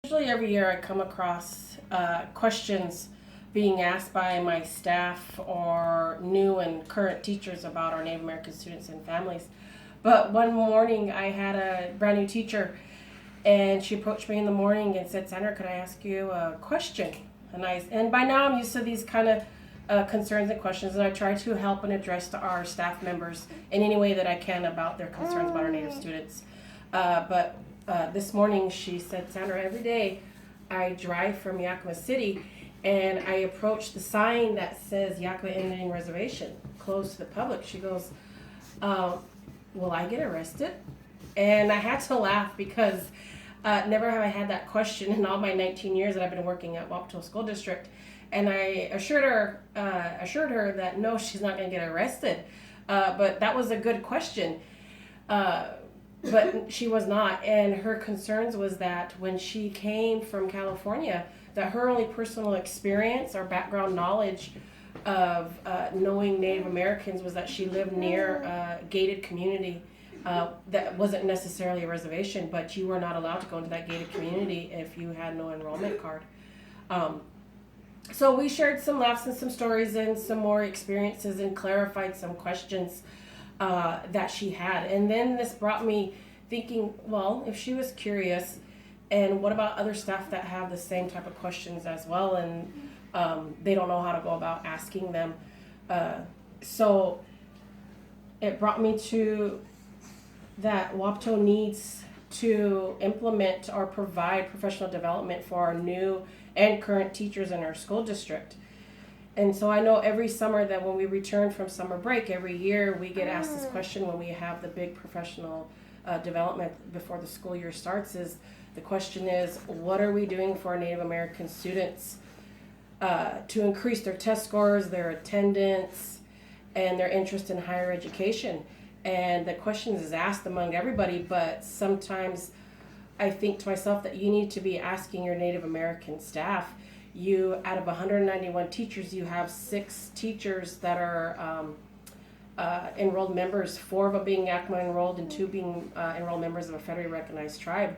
Usually every year I come across questions being asked by my staff or new and current teachers about our Native American students and families. But one morning I had a brand new teacher and she approached me in the morning and said, Sandra, could I ask you a question? And by now I'm used to these kind of concerns and questions, and I try to help and address to our staff members in any way that I can about their concerns about our Native students. But this morning she said, Sandra, every day I drive from Yakima City and I approach the sign that says Yakima Indian Reservation, closed to the public. She goes, will I get arrested? And I had to laugh because never have I had that question in all my 19 years that I've been working at Wapato School District. And I assured her that no, she's not going to get arrested. But that was a good question. But she was not. And her concerns was that when she came from California, that her only personal experience or background knowledge of knowing Native Americans was that she lived near a gated community that wasn't necessarily a reservation, but you were not allowed to go into that gated community if you had no enrollment card. So we shared some laughs and some stories and some more experiences and clarified some questions that she had. And then this brought me thinking, well, if she was curious, and what about other staff that have the same type of questions as well, and they don't know how to go about asking them. So it brought me to that Wapato needs to implement or provide professional development for our new and current teachers in our school district. And so I know every summer that when we return from summer break, every year we get asked this question when we have the big professional development before the school year starts. The question is, what are we doing for our Native American students to increase their test scores, their attendance, and their interest in higher education? And the question is asked among everybody, but sometimes I think to myself that you need to be asking your Native American staff. You, out of 191 teachers, you have 6 teachers that are enrolled members, 4 of them being Yakima enrolled and 2 being enrolled members of a federally recognized tribe.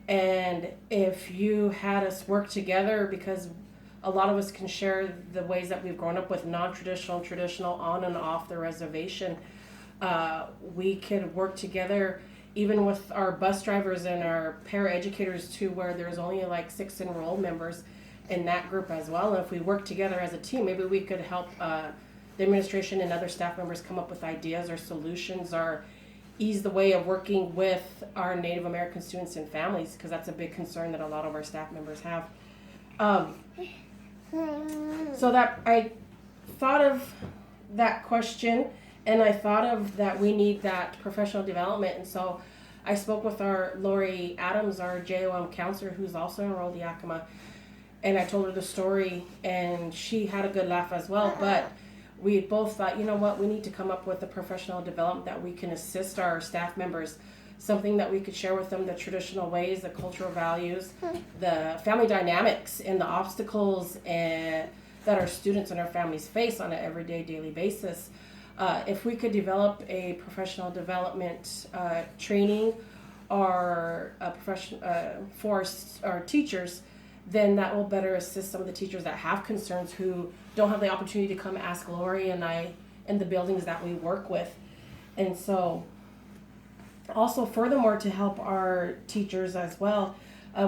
And if you had us work together, because a lot of us can share the ways that we've grown up with non-traditional, traditional, on and off the reservation, we could work together even with our bus drivers and our paraeducators too, where there's only like 6 enrolled members in that group as well. And if we work together as a team, maybe we could help the administration and other staff members come up with ideas or solutions or ease the way of working with our Native American students and families, because that's a big concern that a lot of our staff members have. So that I thought of that question, and I thought of that we need that professional development. And so I spoke with our Lori Adams, our JOM counselor, who's also enrolled Yakima, and I told her the story, and she had a good laugh as well. But we both thought, you know what, we need to come up with a professional development that we can assist our staff members, something that we could share with them, the traditional ways, the cultural values, the family dynamics, and the obstacles that our students and our families face on an everyday, daily basis. If we could develop a professional development training or a profession for our teachers, then that will better assist some of the teachers that have concerns who don't have the opportunity to come ask Lori and I in the buildings that we work with. And so also furthermore, to help our teachers as well,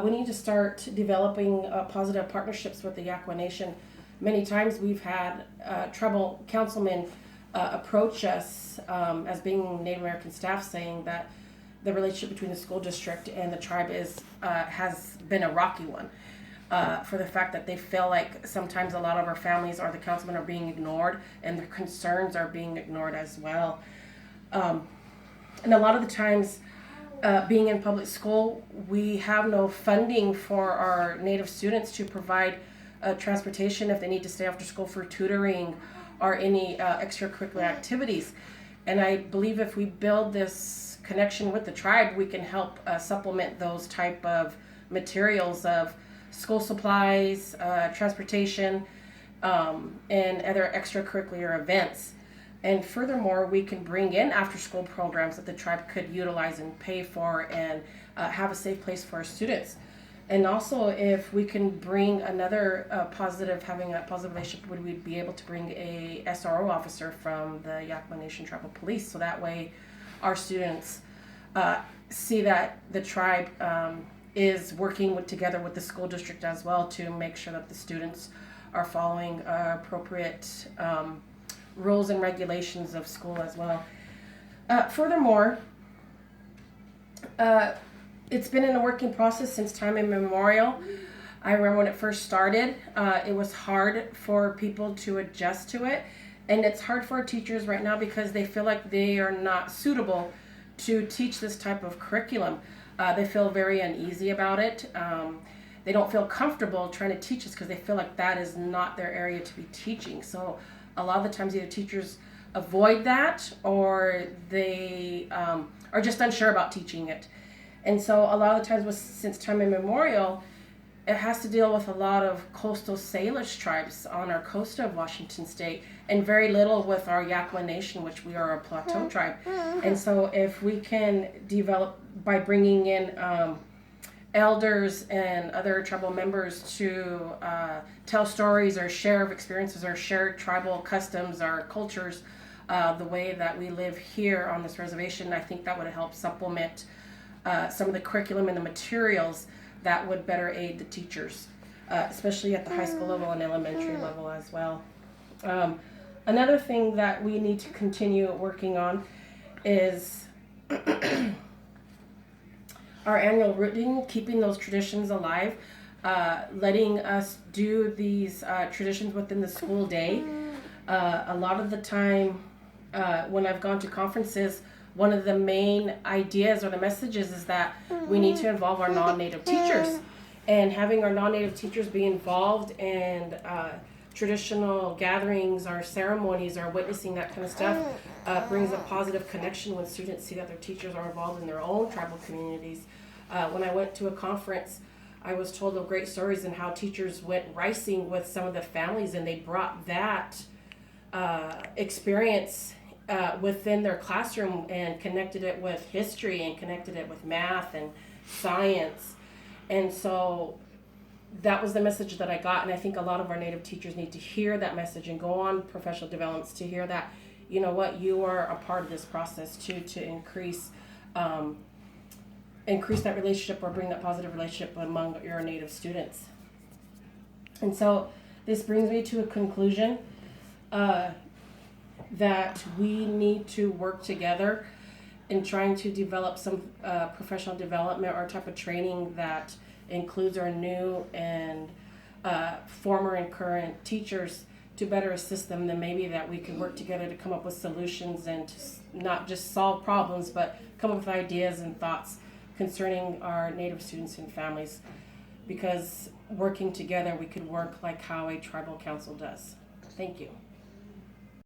we need to start developing positive partnerships with the Yakima Nation. Many times we've had tribal councilmen approach us as being Native American staff, saying that the relationship between the school district and the tribe has been a rocky one, for the fact that they feel like sometimes a lot of our families or the councilmen are being ignored and their concerns are being ignored as well. And a lot of the times, being in public school, we have no funding for our Native students to provide transportation if they need to stay after school for tutoring or any extracurricular activities. And I believe if we build this connection with the tribe, we can help supplement those type of materials of school supplies, transportation, and other extracurricular events. And furthermore, we can bring in after-school programs that the tribe could utilize and pay for and have a safe place for our students. And also, if we can bring another having a positive relationship, would we be able to bring a SRO officer from the Yakama Nation Tribal Police, so that way our students see that the tribe is working together with the school district as well to make sure that the students are following appropriate rules and regulations of school as well. Furthermore, it's been in a working process since time immemorial. I remember when it first started, it was hard for people to adjust to it. And it's hard for our teachers right now because they feel like they are not suitable to teach this type of curriculum. They feel very uneasy about it. They don't feel comfortable trying to teach this because they feel like that is not their area to be teaching. So a lot of the times either teachers avoid that or they are just unsure about teaching it. And so a lot of the times since time immemorial, it has to deal with a lot of coastal Salish tribes on our coast of Washington State, and very little with our Yakama Nation, which we are a plateau tribe. And so if we can develop by bringing in elders and other tribal members to tell stories or share experiences or share tribal customs or cultures, the way that we live here on this reservation, I think that would help supplement some of the curriculum and the materials that would better aid the teachers, especially at the high school level and elementary level as well. Another thing that we need to continue working on is our annual routine, keeping those traditions alive, letting us do these traditions within the school day. A lot of the time when I've gone to conferences, one of the main ideas or the messages is that we need to involve our non-native teachers, and having our non-native teachers be involved in traditional gatherings or ceremonies or witnessing that kind of stuff brings a positive connection when students see that their teachers are involved in their own tribal communities. When I went to a conference, I was told of great stories and how teachers went ricing with some of the families, and they brought that experience within their classroom and connected it with history and connected it with math and science. And so that was the message that I got, and I think a lot of our native teachers need to hear that message and go on professional developments to hear that, you know what, you are a part of this process too, to increase that relationship or bring that positive relationship among your native students. And so this brings me to a conclusion that we need to work together in trying to develop some professional development or type of training that includes our new and former and current teachers to better assist them. Then maybe that we could work together to come up with solutions and to not just solve problems, but come up with ideas and thoughts concerning our native students and families, because working together we could work like how a tribal council does. Thank you.